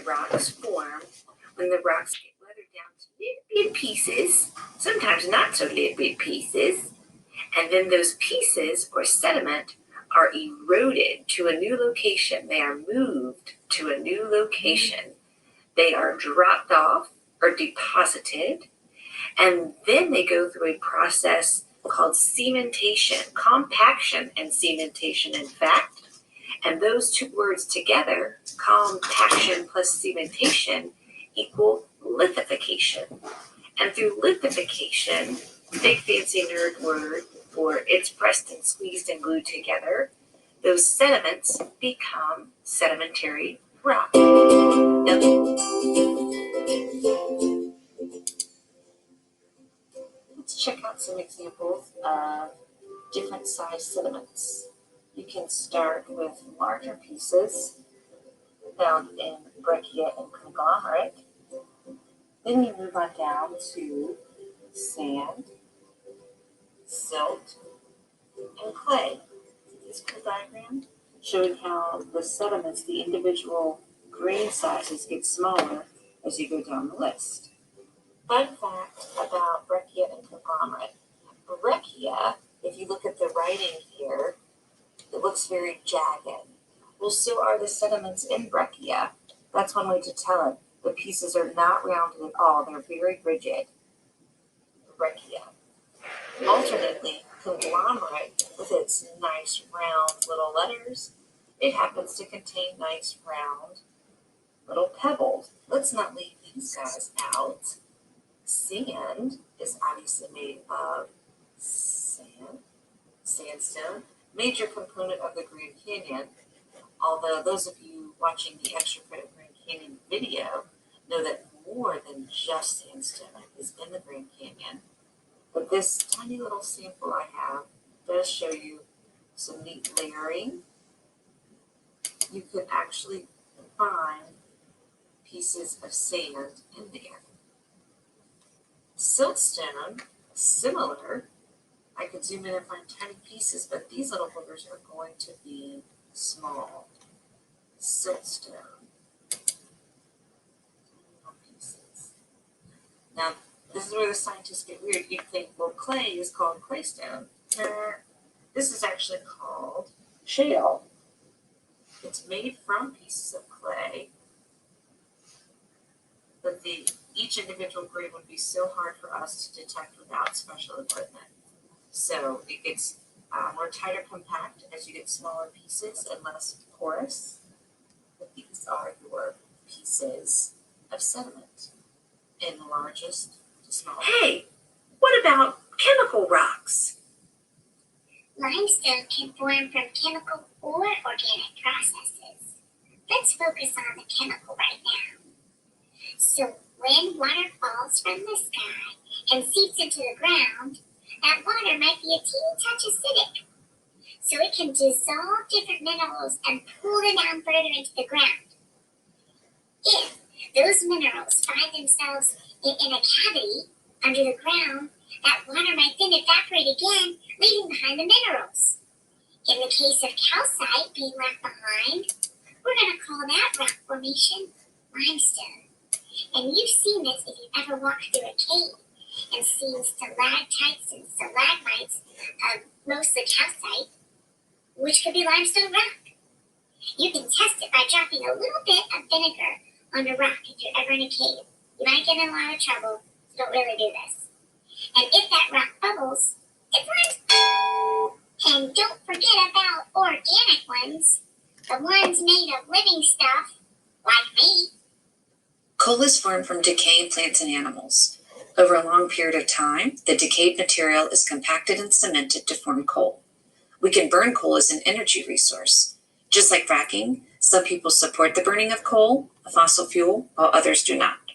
rocks form when the rocks get weathered down to little bit pieces, sometimes not so little bit pieces, and then those pieces or sediment are eroded to a new location. They are moved to a new location. They are dropped off or deposited, and then they go through a process called cementation, compaction and cementation, in fact. And those two words together, compaction plus cementation, equal lithification. And through lithification, big fancy nerd word for it's pressed and squeezed and glued together, those sediments become sedimentary rock. Let's check out some examples of different size sediments. You can start with larger pieces found in breccia and conglomerate. Then you move on down to sand, silt, and clay. This cool diagram showing how the sediments, the individual grain sizes, get smaller as you go down the list. Fun fact about breccia and conglomerate. Breccia, if you look at the writing here, it looks very jagged. Well, so are the sediments in breccia. That's one way to tell it. The pieces are not rounded at all. They're very rigid. Breccia. Alternately, conglomerate, with its nice round little letters, it happens to contain nice round little pebbles. Let's not leave these guys out. Sand is obviously made of sandstone, major component of the Grand Canyon, although those of you watching the Extra Credit Grand Canyon video know that more than just sandstone is in the Grand Canyon. But this tiny little sample I have does show you some neat layering. You could actually find pieces of sand in there. Siltstone, similar. I could zoom in and find tiny pieces, but these little boogers are going to be small. Siltstone. Pieces. Now, this is where the scientists get weird. You think, well, clay is called claystone. This is actually called shale. It's made from pieces of clay, but each individual grain would be so hard for us to detect without special equipment. So it gets more tighter compact as you get smaller pieces and less porous. But these are your pieces of sediment in the largest to smallest. Hey, what about chemical rocks? Limestone can form from chemical or organic processes. Let's focus on the chemical right now. So when water falls from the sky and seeps into the ground, that water might be a teeny touch acidic. So it can dissolve different minerals and pull them down further into the ground. If those minerals find themselves in a cavity under the ground, that water might then evaporate again, leaving behind the minerals. In the case of calcite being left behind, we're going to call that rock formation limestone. And you've seen this if you've ever walked through a cave and seen stalactites and stalagmites of mostly calcite, which could be limestone rock. You can test it by dropping a little bit of vinegar on a rock if you're ever in a cave. You might get in a lot of trouble, so don't really do this. And if that rock bubbles, it's limestone. And don't forget about organic ones, the ones made of living stuff, like me. Coal is formed from decaying plants and animals. Over a long period of time, the decayed material is compacted and cemented to form coal. We can burn coal as an energy resource. Just like fracking, some people support the burning of coal, a fossil fuel, while others do not.